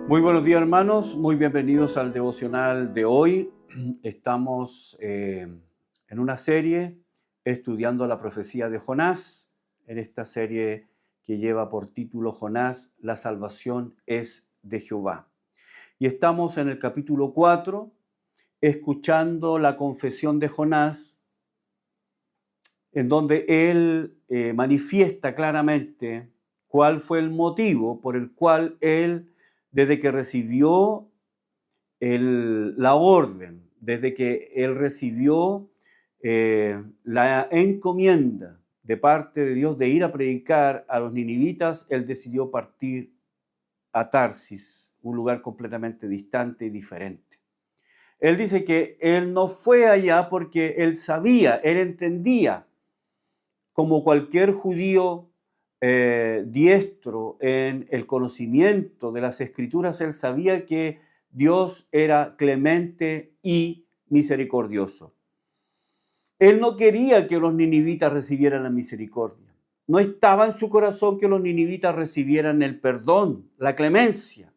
Muy buenos días, hermanos, muy bienvenidos al devocional de hoy. Estamos en una serie estudiando la profecía de Jonás, en esta serie que lleva por título Jonás, la salvación es de Jehová. Y estamos en el capítulo 4, escuchando la confesión de Jonás, en donde él manifiesta claramente cuál fue el motivo por el cual él, desde que recibió la orden, desde que él recibió la encomienda de parte de Dios de ir a predicar a los ninivitas, él decidió partir a Tarsis, un lugar completamente distante y diferente. Él dice que él no fue allá porque él sabía, él entendía, como cualquier judío diestro en el conocimiento de las Escrituras, él sabía que Dios era clemente y misericordioso. Él no quería que los ninivitas recibieran la misericordia. No estaba en su corazón que los ninivitas recibieran el perdón, la clemencia.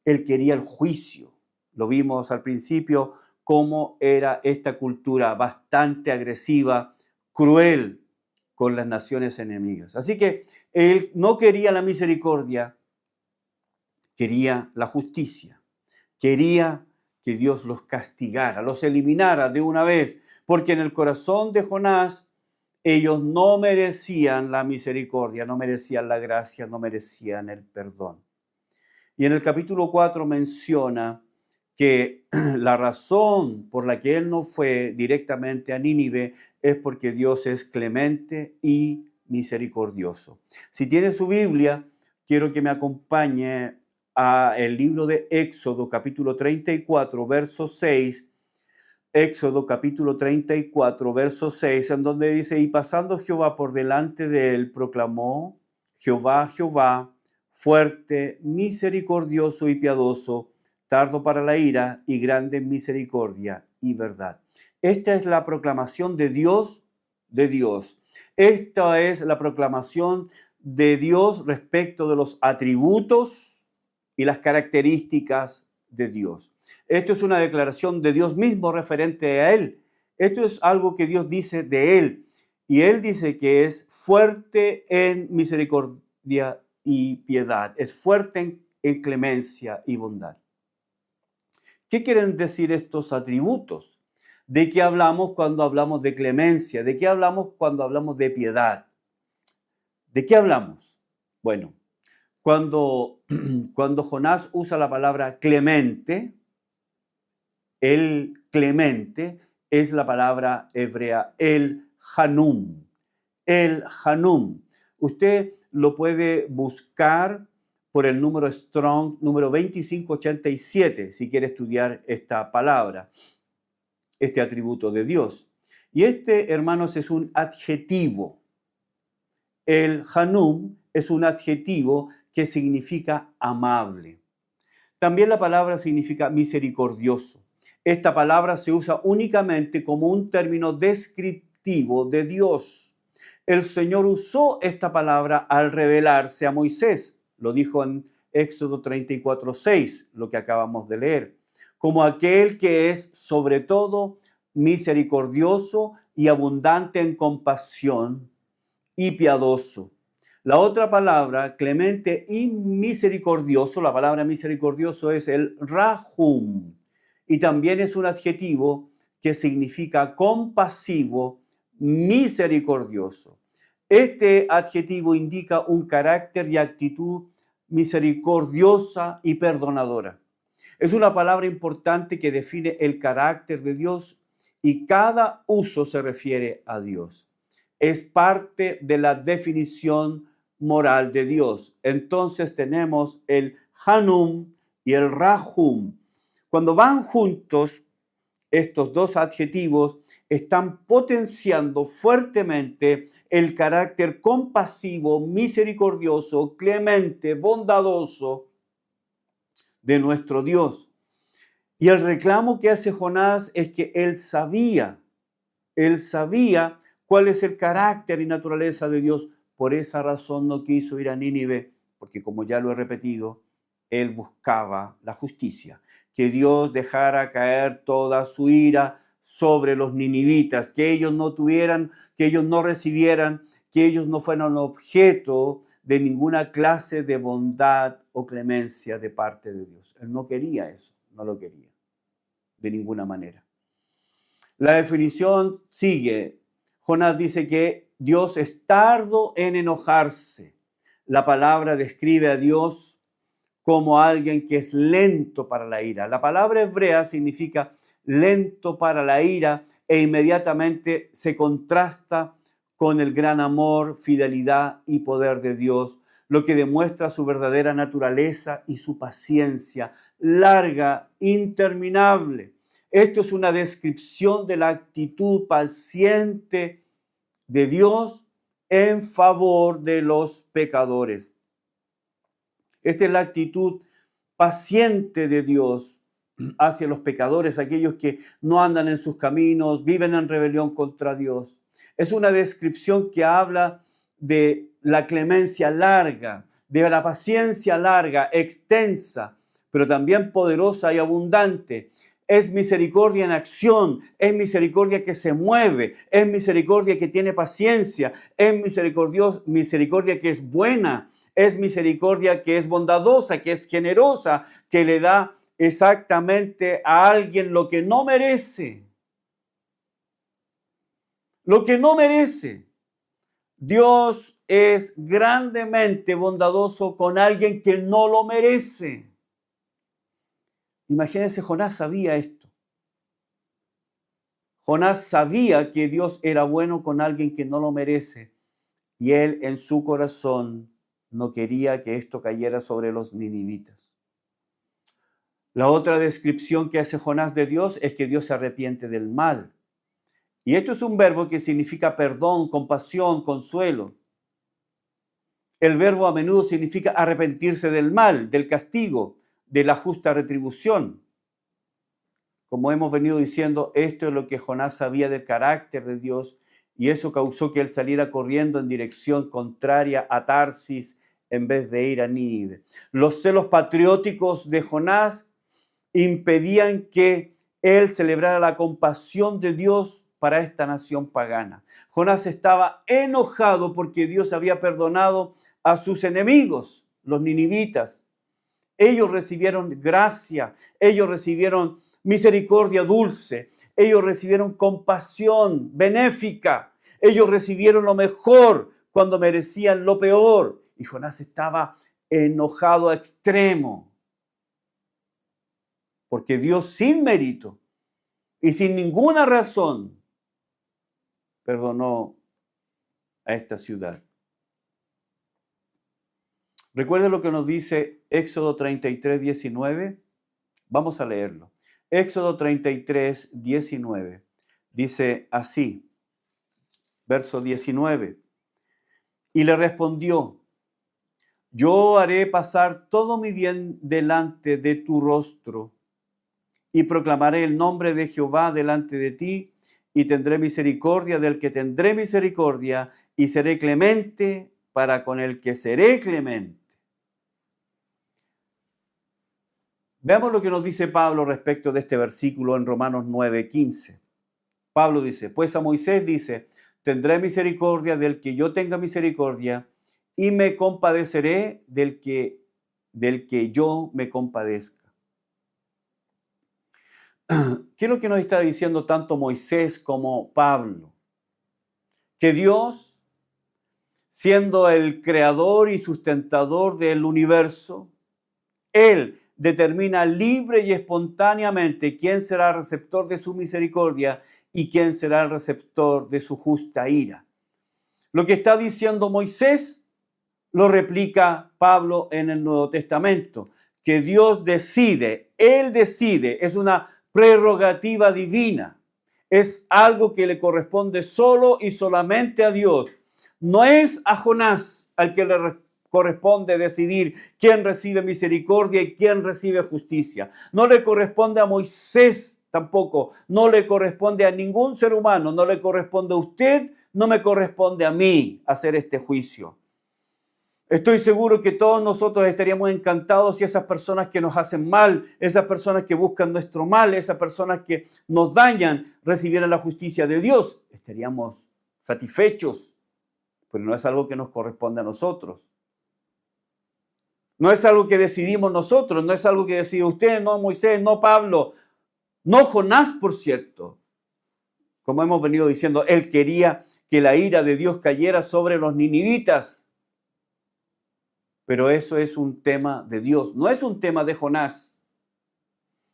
Él quería el juicio. Lo vimos al principio, cómo era esta cultura bastante agresiva, cruel con las naciones enemigas. Así que él no quería la misericordia, quería la justicia. Quería que Dios los castigara, los eliminara de una vez, porque en el corazón de Jonás ellos no merecían la misericordia, no merecían la gracia, no merecían el perdón. Y en el capítulo 4 menciona que la razón por la que él no fue directamente a Nínive es porque Dios es clemente y misericordioso. Si tiene su Biblia, quiero que me acompañe a el libro de Éxodo, capítulo 34, verso 6. Éxodo, capítulo 34, verso 6, en donde dice: y pasando Jehová por delante de él, proclamó: Jehová, Jehová, fuerte, misericordioso y piadoso, tardo para la ira y grande en misericordia y verdad. Esta es la proclamación de Dios, de Dios. Esta es la proclamación de Dios respecto de los atributos y las características de Dios. Esto es una declaración de Dios mismo referente a Él. Esto es algo que Dios dice de Él. Y Él dice que es fuerte en misericordia y piedad. Es fuerte en clemencia y bondad. ¿Qué quieren decir estos atributos? ¿De qué hablamos cuando hablamos de clemencia? ¿De qué hablamos cuando hablamos de piedad? ¿De qué hablamos? Bueno, cuando Jonás usa la palabra clemente, el clemente es la palabra hebrea el Hanum. El Hanum. Usted lo puede buscar por el número Strong, número 2587, si quiere estudiar esta palabra, este atributo de Dios. Y este, hermanos, es un adjetivo. El Hanum es un adjetivo que significa amable. También la palabra significa misericordioso. Esta palabra se usa únicamente como un término descriptivo de Dios. El Señor usó esta palabra al revelarse a Moisés. Lo dijo en Éxodo 34:6, lo que acabamos de leer, como aquel que es sobre todo misericordioso y abundante en compasión y piadoso. La otra palabra, clemente y misericordioso, la palabra misericordioso es el rahum, y también es un adjetivo que significa compasivo, misericordioso. Este adjetivo indica un carácter y actitud misericordiosa y perdonadora. Es una palabra importante que define el carácter de Dios y cada uso se refiere a Dios. Es parte de la definición moral de Dios. Entonces tenemos el Hanum y el Rahum. Cuando van juntos, estos dos adjetivos están potenciando fuertemente el carácter compasivo, misericordioso, clemente, bondadoso de nuestro Dios. Y el reclamo que hace Jonás es que él sabía cuál es el carácter y naturaleza de Dios. Por esa razón no quiso ir a Nínive, porque como ya lo he repetido, él buscaba la justicia, que Dios dejara caer toda su ira sobre los ninivitas, que ellos no tuvieran, que ellos no recibieran, que ellos no fueran objeto de ninguna clase de bondad o clemencia de parte de Dios. Él no quería eso, no lo quería, de ninguna manera. La definición sigue. Jonás dice que Dios es tardo en enojarse. La palabra describe a Dios como alguien que es lento para la ira. La palabra hebrea significa lento para la ira e inmediatamente se contrasta con el gran amor, fidelidad y poder de Dios, lo que demuestra su verdadera naturaleza y su paciencia larga, interminable. Esto es una descripción de la actitud paciente de Dios en favor de los pecadores. Esta es la actitud paciente de Dios hacia los pecadores, aquellos que no andan en sus caminos, viven en rebelión contra Dios. Es una descripción que habla de la clemencia larga, de la paciencia larga, extensa, pero también poderosa y abundante. Es misericordia en acción, es misericordia que se mueve, es misericordia que tiene paciencia, es misericordia que es buena, es misericordia que es bondadosa, que es generosa, que le da exactamente a alguien lo que no merece. Lo que no merece. Dios es grandemente bondadoso con alguien que no lo merece. Imagínense, Jonás sabía esto. Jonás sabía que Dios era bueno con alguien que no lo merece. Y él en su corazón no quería que esto cayera sobre los ninivitas. La otra descripción que hace Jonás de Dios es que Dios se arrepiente del mal. Y esto es un verbo que significa perdón, compasión, consuelo. El verbo a menudo significa arrepentirse del mal, del castigo, de la justa retribución. Como hemos venido diciendo, esto es lo que Jonás sabía del carácter de Dios y eso causó que él saliera corriendo en dirección contraria a Tarsis en vez de ir a Nínive. Los celos patrióticos de Jonás impedían que él celebrara la compasión de Dios para esta nación pagana. Jonás estaba enojado porque Dios había perdonado a sus enemigos, los ninivitas. Ellos recibieron gracia, ellos recibieron misericordia dulce, ellos recibieron compasión benéfica, ellos recibieron lo mejor cuando merecían lo peor. Y Jonás estaba enojado a extremo, porque Dios sin mérito y sin ninguna razón perdonó a esta ciudad. ¿Recuerda lo que nos dice Éxodo 33, 19? Vamos a leerlo. Éxodo 33, 19. Dice así, verso 19. Y le respondió, yo haré pasar todo mi bien delante de tu rostro y proclamaré el nombre de Jehová delante de ti y tendré misericordia del que tendré misericordia y seré clemente para con el que seré clemente. Veamos lo que nos dice Pablo respecto de este versículo en Romanos 9:15. Pablo dice, pues a Moisés dice, tendré misericordia del que yo tenga misericordia y me compadeceré del que yo me compadezca. ¿Qué es lo que nos está diciendo tanto Moisés como Pablo? Que Dios, siendo el creador y sustentador del universo, Él determina libre y espontáneamente quién será el receptor de su misericordia y quién será el receptor de su justa ira. Lo que está diciendo Moisés lo replica Pablo en el Nuevo Testamento, que Dios decide, Él decide, es una prerrogativa divina, es algo que le corresponde solo y solamente a Dios. No es a Jonás al que le corresponde decidir quién recibe misericordia y quién recibe justicia. No le corresponde a Moisés tampoco, no le corresponde a ningún ser humano, no le corresponde a usted, no me corresponde a mí hacer este juicio. Estoy seguro que todos nosotros estaríamos encantados si esas personas que nos hacen mal, esas personas que buscan nuestro mal, esas personas que nos dañan, recibieran la justicia de Dios. Estaríamos satisfechos, pero no es algo que nos corresponde a nosotros. No es algo que decidimos nosotros, no es algo que decide usted, no Moisés, no Pablo, no Jonás, por cierto. Como hemos venido diciendo, él quería que la ira de Dios cayera sobre los ninivitas. Pero eso es un tema de Dios, no es un tema de Jonás.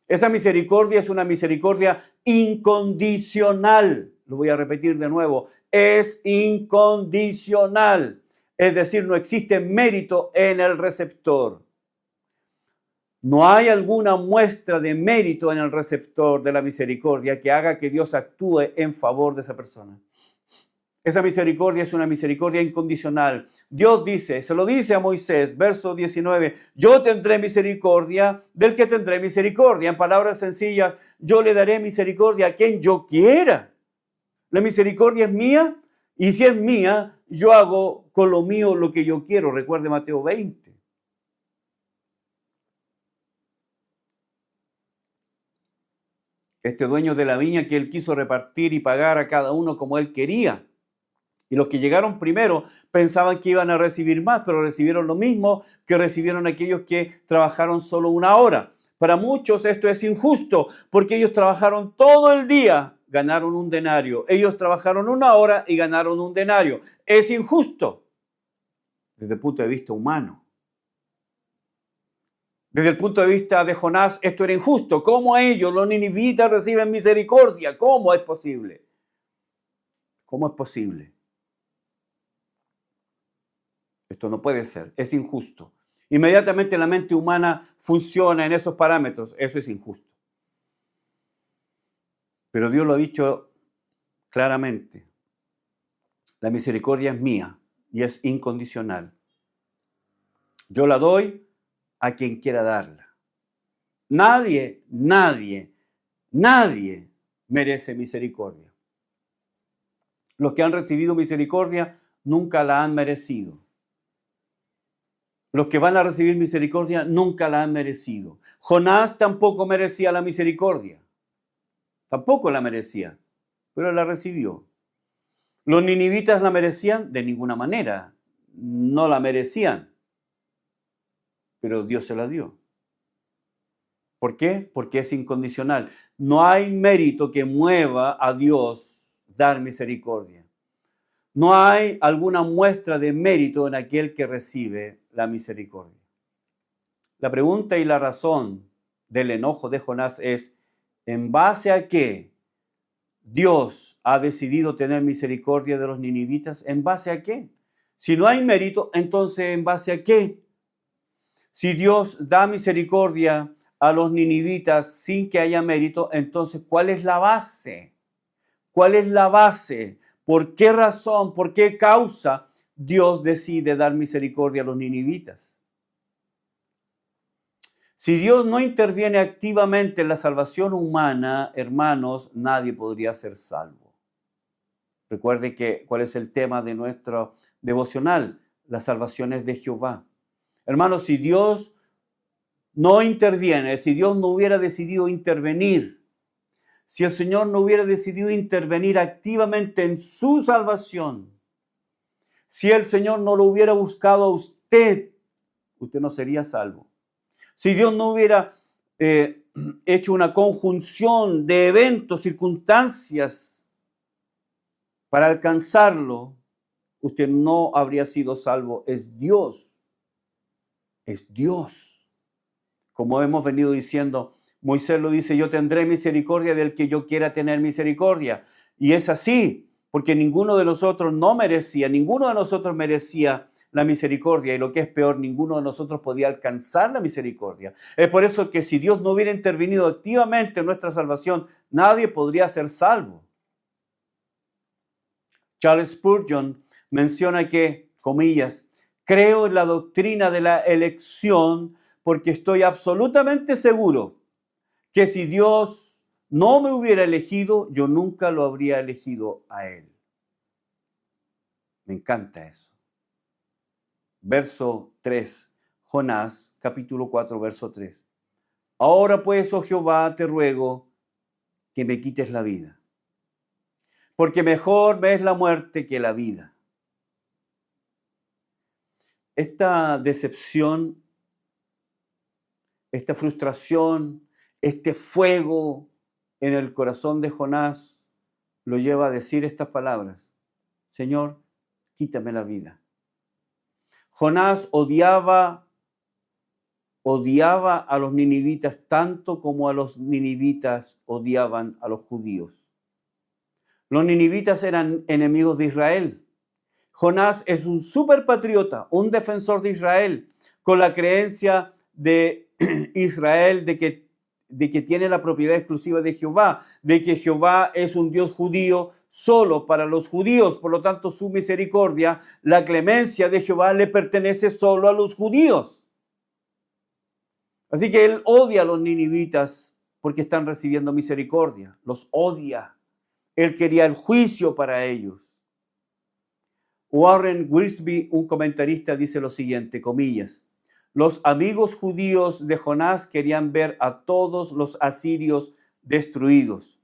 Esa misericordia es una misericordia incondicional. Lo voy a repetir de nuevo, es incondicional. Es decir, no existe mérito en el receptor. No hay alguna muestra de mérito en el receptor de la misericordia que haga que Dios actúe en favor de esa persona. Esa misericordia es una misericordia incondicional. Dios dice, se lo dice a Moisés, verso 19, yo tendré misericordia del que tendré misericordia. En palabras sencillas, yo le daré misericordia a quien yo quiera. La misericordia es mía y si es mía, yo hago con lo mío lo que yo quiero. Recuerde Mateo 20. Este dueño de la viña que él quiso repartir y pagar a cada uno como él quería. Y los que llegaron primero pensaban que iban a recibir más, pero recibieron lo mismo que recibieron aquellos que trabajaron solo una hora. Para muchos esto es injusto, porque ellos trabajaron todo el día, ganaron un denario. Ellos trabajaron una hora y ganaron un denario. Es injusto desde el punto de vista humano. Desde el punto de vista de Jonás, esto era injusto. ¿Cómo ellos, los ninivitas, reciben misericordia? ¿Cómo es posible? ¿Cómo es posible? Esto no puede ser, es injusto. Inmediatamente la mente humana funciona en esos parámetros, eso es injusto. Pero Dios lo ha dicho claramente, la misericordia es mía y es incondicional. Yo la doy a quien quiera darla. Nadie merece misericordia. Los que han recibido misericordia nunca la han merecido. Los que van a recibir misericordia nunca la han merecido. Jonás tampoco merecía la misericordia. Tampoco la merecía, pero la recibió. ¿Los ninivitas la merecían? De ninguna manera. No la merecían. Pero Dios se la dio. ¿Por qué? Porque es incondicional. No hay mérito que mueva a Dios dar misericordia. No hay alguna muestra de mérito en aquel que recibe la misericordia. La pregunta y la razón del enojo de Jonás es, ¿en base a qué Dios ha decidido tener misericordia de los ninivitas? ¿En base a qué? Si no hay mérito, entonces ¿en base a qué? Si Dios da misericordia a los ninivitas sin que haya mérito, entonces ¿cuál es la base? ¿Cuál es la base? ¿Por qué razón, por qué causa Dios decide dar misericordia a los ninivitas? Si Dios no interviene activamente en la salvación humana, hermanos, nadie podría ser salvo. Recuerde cuál es el tema de nuestro devocional, la salvación es de Jehová. Hermanos, si Dios no interviene, si Dios no hubiera decidido intervenir, si el Señor no hubiera decidido intervenir activamente en su salvación, si el Señor no lo hubiera buscado a usted, usted no sería salvo. Si Dios no hubiera hecho una conjunción de eventos, circunstancias para alcanzarlo, usted no habría sido salvo. Es Dios. Es Dios. Como hemos venido diciendo, Moisés lo dice, yo tendré misericordia del que yo quiera tener misericordia. Y es así, porque ninguno de nosotros merecía la misericordia. Y lo que es peor, ninguno de nosotros podía alcanzar la misericordia. Es por eso que si Dios no hubiera intervenido activamente en nuestra salvación, nadie podría ser salvo. Charles Spurgeon menciona que, comillas, creo en la doctrina de la elección porque estoy absolutamente seguro que si Dios no me hubiera elegido, yo nunca lo habría elegido a Él. Me encanta eso. verso 3. Jonás, capítulo 4, verso 3. Ahora pues, oh Jehová, te ruego que me quites la vida, porque mejor me es la muerte que la vida. Esta decepción, esta frustración, este fuego en el corazón de Jonás lo lleva a decir estas palabras: Señor, quítame la vida. Jonás odiaba a los ninivitas tanto como a los ninivitas odiaban a los judíos. Los ninivitas eran enemigos de Israel. Jonás es un superpatriota, un defensor de Israel, con la creencia de Israel de que tiene la propiedad exclusiva de Jehová, de que Jehová es un Dios judío solo para los judíos. Por lo tanto, su misericordia, la clemencia de Jehová le pertenece solo a los judíos. Así que él odia a los ninivitas porque están recibiendo misericordia. Los odia. Él quería el juicio para ellos. Warren Wiersbe, un comentarista, dice lo siguiente, comillas: los amigos judíos de Jonás querían ver a todos los asirios destruidos,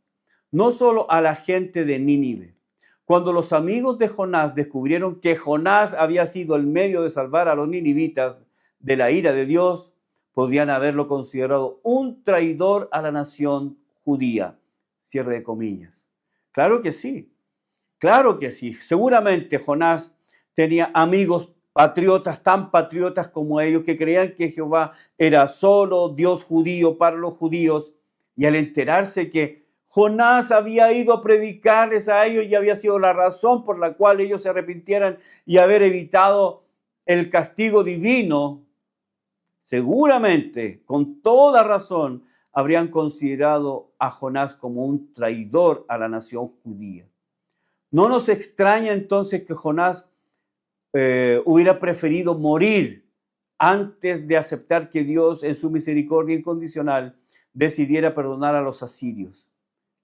no solo a la gente de Nínive. Cuando los amigos de Jonás descubrieron que Jonás había sido el medio de salvar a los ninivitas de la ira de Dios, podrían haberlo considerado un traidor a la nación judía. Cierre de comillas. Claro que sí. Claro que sí. Seguramente Jonás tenía amigos patriotas, tan patriotas como ellos, que creían que Jehová era solo Dios judío para los judíos. Y al enterarse que Jonás había ido a predicarles a ellos y había sido la razón por la cual ellos se arrepintieran y haber evitado el castigo divino, seguramente, con toda razón, habrían considerado a Jonás como un traidor a la nación judía. No nos extraña entonces que Jonás hubiera preferido morir antes de aceptar que Dios, en su misericordia incondicional, decidiera perdonar a los asirios,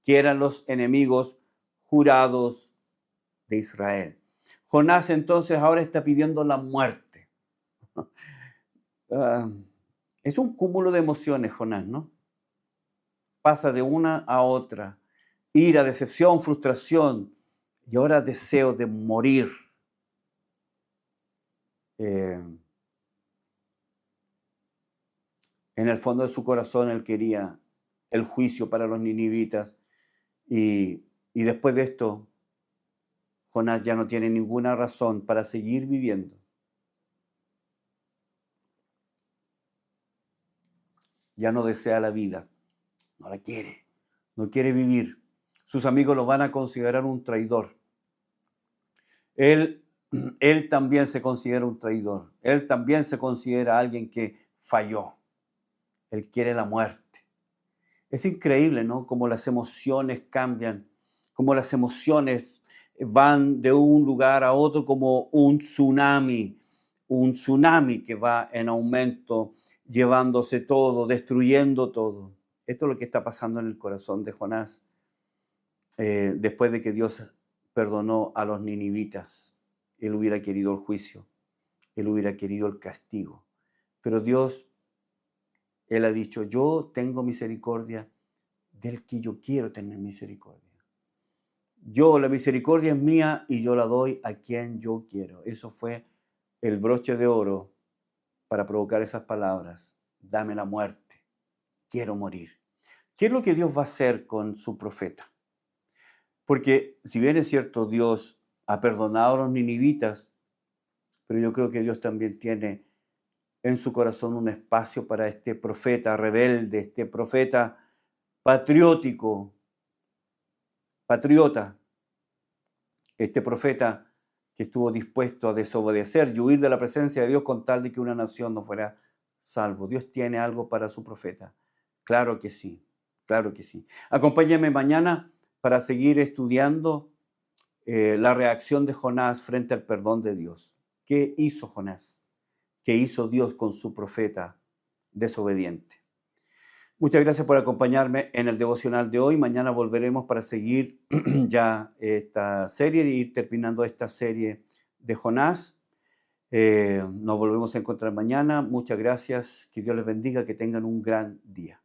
que eran los enemigos jurados de Israel. Jonás entonces ahora está pidiendo la muerte. Es un cúmulo de emociones, Jonás, ¿no? Pasa de una a otra: ira, decepción, frustración y ahora deseo de morir. En el fondo de su corazón él quería el juicio para los ninivitas y después de esto Jonás ya no tiene ninguna razón para seguir viviendo. Ya no desea la vida, no la quiere, no quiere vivir. Sus amigos lo van a considerar un traidor. Él también se considera un traidor. Él también se considera alguien que falló. Él quiere la muerte. Es increíble, ¿no? Cómo las emociones cambian, cómo las emociones van de un lugar a otro como un tsunami que va en aumento, llevándose todo, destruyendo todo. Esto es lo que está pasando en el corazón de Jonás después de que Dios perdonó a los ninivitas. Él hubiera querido el juicio, él hubiera querido el castigo, pero Dios, él ha dicho: yo tengo misericordia del que yo quiero tener misericordia. La misericordia es mía y yo la doy a quien yo quiero. Eso fue el broche de oro para provocar esas palabras: dame la muerte, quiero morir. ¿Qué es lo que Dios va a hacer con su profeta? Porque si bien es cierto, Dios ha perdonado a los ninivitas, pero yo creo que Dios también tiene en su corazón un espacio para este profeta rebelde, este profeta patriota, este profeta que estuvo dispuesto a desobedecer y huir de la presencia de Dios con tal de que una nación no fuera salvo. Dios tiene algo para su profeta. Claro que sí, claro que sí. Acompáñame mañana para seguir estudiando la reacción de Jonás frente al perdón de Dios. ¿Qué hizo Jonás? ¿Qué hizo Dios con su profeta desobediente? Muchas gracias por acompañarme en el devocional de hoy. Mañana volveremos para seguir ya esta serie y ir terminando esta serie de Jonás. Nos volvemos a encontrar mañana. Muchas gracias. Que Dios les bendiga. Que tengan un gran día.